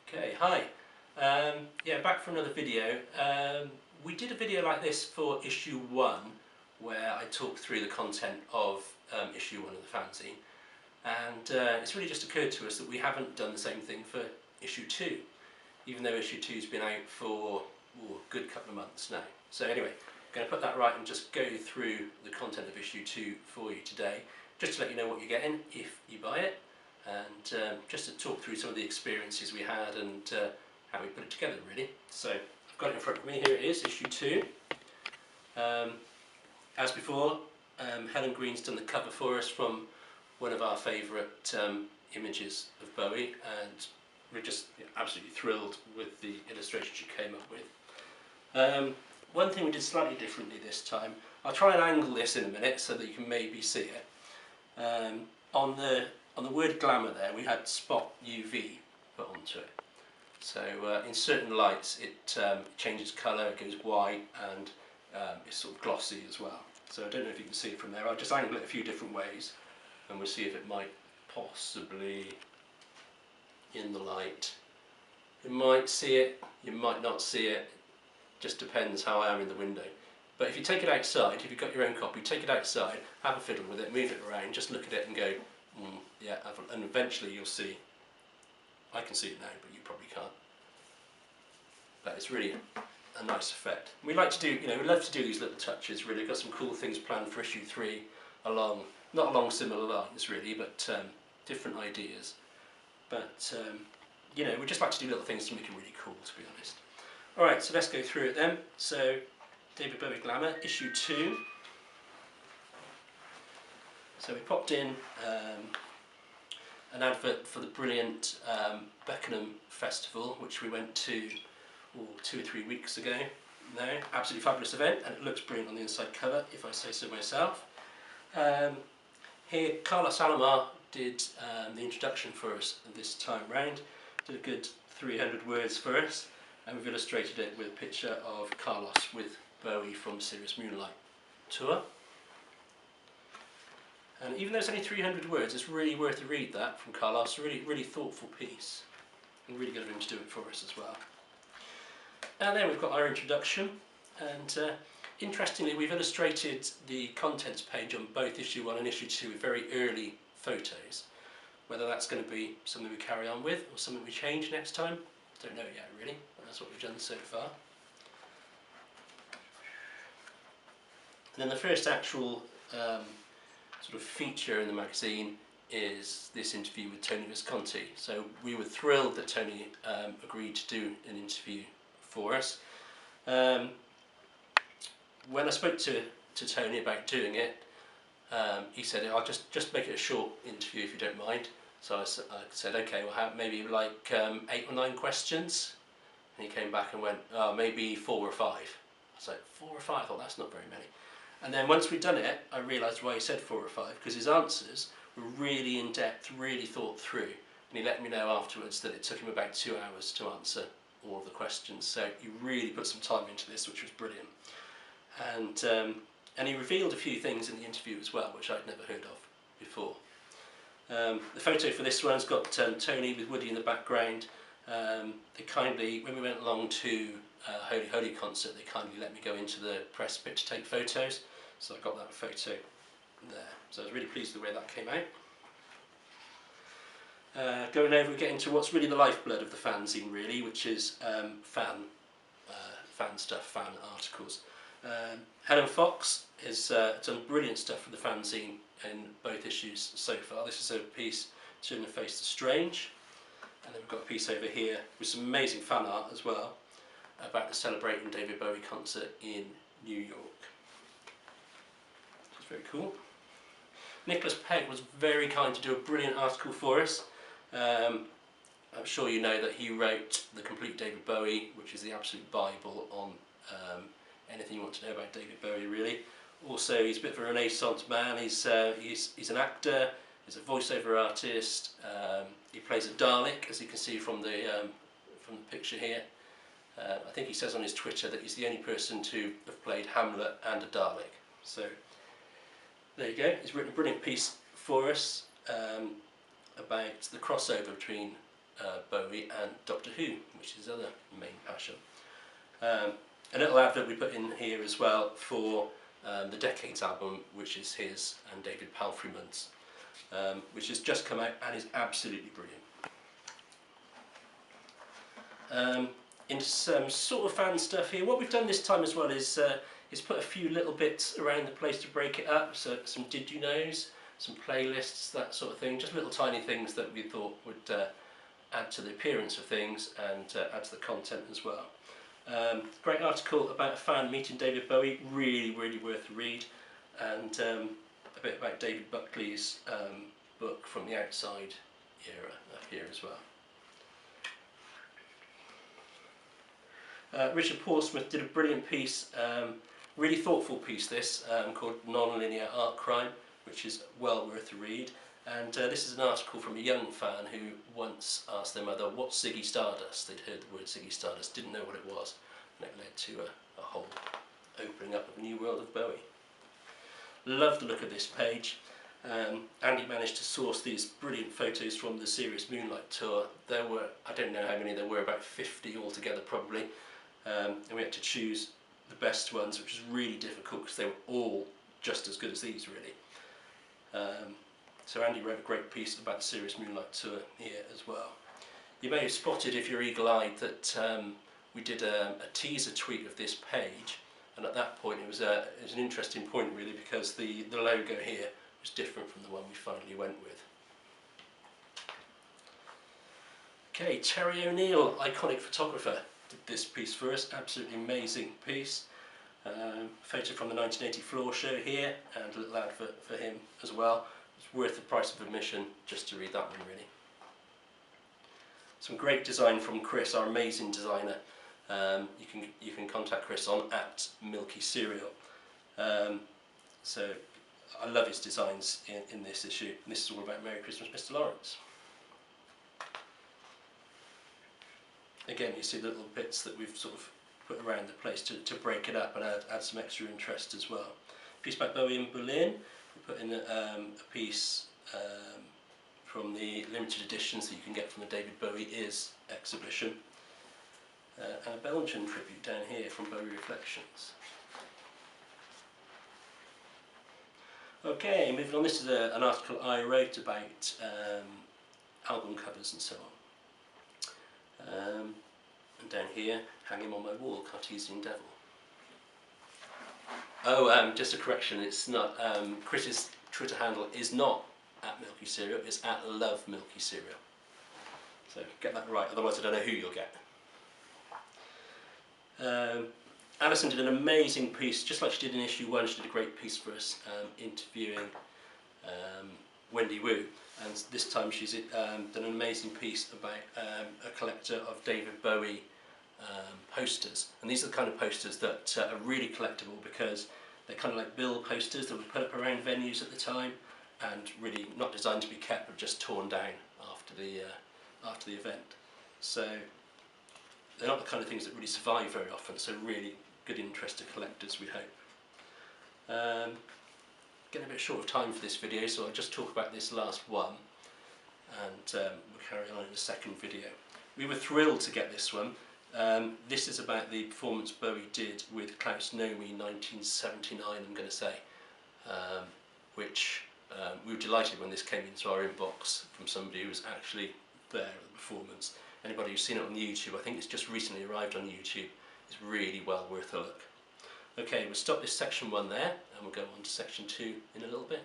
Okay, hi. Yeah, back for another video. We did a video like this for issue 1 where I talked through the content of issue 1 of the fanzine, and it's really just occurred to us that we haven't done the same thing for issue 2, even though issue 2's been out for a good couple of months now. So anyway, I'm going to put that right and just go through the content of issue 2 for you today, just to let you know what you're getting if you buy it, and just to talk through some of the experiences we had and how we put it together really. So I've got it in front of me, here it is, issue 2. As before, Helen Green's done the cover for us from one of our favourite images of Bowie, and we're just absolutely thrilled with the illustration she came up with. One thing we did slightly differently this time, I'll try and angle this in a minute so that you can maybe see it. On the word glamour there, we had spot UV put onto it. So in certain lights it changes colour, it goes white, and it's sort of glossy as well. So I don't know if you can see it from there. I'll just angle it a few different ways and we'll see if it might possibly, in the light, you might see it, you might not see it, just depends how I am in the window. But if you take it outside, if you've got your own copy, take it outside, have a fiddle with it, move it around, just look at it and go, yeah, and eventually you'll see. I can see it now, but you probably can't. But it's really a nice effect. We like to do, we love to do these little touches really. We've got some cool things planned for issue 3 not along similar lines really, but different ideas. But we just like to do little things to make it really cool, to be honest. Alright, so let's go through it then. So, David Bowie Glamour, issue 2. So we popped in an advert for the brilliant Beckenham Festival, which we went to 2 or 3 weeks ago now. Absolutely fabulous event, and it looks brilliant on the inside cover, if I say so myself. Here, Carlos Alomar did the introduction for us this time round. Did a good 300 words for us, and we've illustrated it with a picture of Carlos with Bowie from Serious Moonlight tour. And even though it's only 300 words, it's really worth a read, that, from Carlos. A really thoughtful piece, and really good of him to do it for us as well. And then we've got our introduction, and interestingly we've illustrated the contents page on both issue 1 and issue 2 with very early photos. Whether that's going to be something we carry on with or something we change next time, don't know yet really, but that's what we've done so far. And then the first actual sort of feature in the magazine is this interview with Tony Visconti. So we were thrilled that Tony agreed to do an interview for us. When I spoke to Tony about doing it, he said, I'll just make it a short interview if you don't mind. So I said, okay, we'll have maybe like 8 or 9 questions. And he came back and went, oh, maybe 4 or 5. I was like, 4 or 5? I thought, that's not very many. And then once we'd done it, I realised why he said 4 or 5, because his answers were really in depth, really thought through. And he let me know afterwards that it took him about 2 hours to answer all of the questions. So he really put some time into this, which was brilliant. And he revealed a few things in the interview as well, which I'd never heard of before. The photo for this one's got Tony with Woody in the background. They kindly, when we went along to Holy Holy concert, they kindly let me go into the press pit to take photos, so I got that photo there. So I was really pleased with the way that came out. Going over, we get into what's really the lifeblood of the fanzine really, which is fan stuff, fan articles. Helen Fox has done brilliant stuff for the fanzine in both issues so far. This is a piece, Turn the Face to Strange, and then we've got a piece over here with some amazing fan art as well about the Celebrating David Bowie concert in New York. It's very cool. Nicholas Pegg was very kind to do a brilliant article for us. I'm sure you know that he wrote The Complete David Bowie, which is the absolute Bible on anything you want to know about David Bowie really. Also, he's a bit of a renaissance man. He's an actor, he's a voiceover artist, he plays a Dalek, as you can see from the picture here. I think he says on his Twitter that he's the only person to have played Hamlet and a Dalek. So there you go. He's written a brilliant piece for us about the crossover between Bowie and Doctor Who, which is his other main passion. A little advert we put in here as well for the Decades album, which is his and David Palfreyman's, which has just come out and is absolutely brilliant. Into some sort of fan stuff here. What we've done this time as well is put a few little bits around the place to break it up. So some Did You Knows, some playlists, that sort of thing. Just little tiny things that we thought would add to the appearance of things and add to the content as well. Great article about a fan meeting David Bowie, really worth a read, and a bit about David Buckley's book From the Outside era up here as well. Richard Portsmouth did a brilliant piece, really thoughtful piece this, called Non-Linear Art Crime, which is well worth a read. And this is an article from a young fan who once asked their mother, what's Ziggy Stardust? They'd heard the word Ziggy Stardust, didn't know what it was, and it led to a whole opening up of a new world of Bowie. Love the look of this page. Andy managed to source these brilliant photos from the Serious Moonlight tour. There were, I don't know how many there were, about 50 altogether probably, and we had to choose the best ones, which was really difficult because they were all just as good as these really. So Andy wrote a great piece about the Serious Moonlight tour here as well. You may have spotted, if you're eagle-eyed, that we did a teaser tweet of this page, and at that point it was an interesting point really, because the logo here was different from the one we finally went with. Okay, Terry O'Neill, iconic photographer, did this piece for us. Absolutely amazing piece. Photo from the 1980 floor show here, and a little advert for him as well. It's worth the price of admission just to read that one really. Some great design from Chris, our amazing designer. You can contact Chris on @MilkyCereal. So I love his designs in this issue. And this is all about Merry Christmas, Mr. Lawrence. Again, you see the little bits that we've sort of put around the place to break it up and add some extra interest as well. Piece about Bowie in Berlin. We put in a piece from the limited editions that you can get from the David Bowie Is exhibition. And a Belgian tribute down here from Bowie Reflections. Okay, moving on, this is an article I wrote about album covers and so on. And down here, hang him on my wall, Cartesian Devil. Oh, just a correction, it's not, Chris's Twitter handle is not @MilkyCereal, it's @LoveMilkyCereal. So get that right, otherwise I don't know who you'll get. Alison did an amazing piece, just like she did in issue 1, she did a great piece for us, interviewing Wendy Wu, and this time she's done an amazing piece about a collector of David Bowie posters. And these are the kind of posters that are really collectible, because they're kind of like bill posters that were put up around venues at the time, and really not designed to be kept but just torn down after the event. So they're not the kind of things that really survive very often, so really good interest to collectors, we hope. Getting a bit short of time for this video, so I'll just talk about this last one, and we'll carry on in the second video. We were thrilled to get this one. This is about the performance Bowie did with Klaus Nomi in 1979, I'm going to say, which we were delighted when this came into our inbox from somebody who was actually there at the performance. Anybody who's seen it on YouTube, I think it's just recently arrived on YouTube, it's really well worth a look. Okay, we'll stop this section 1 there, and we'll go on to section 2 in a little bit.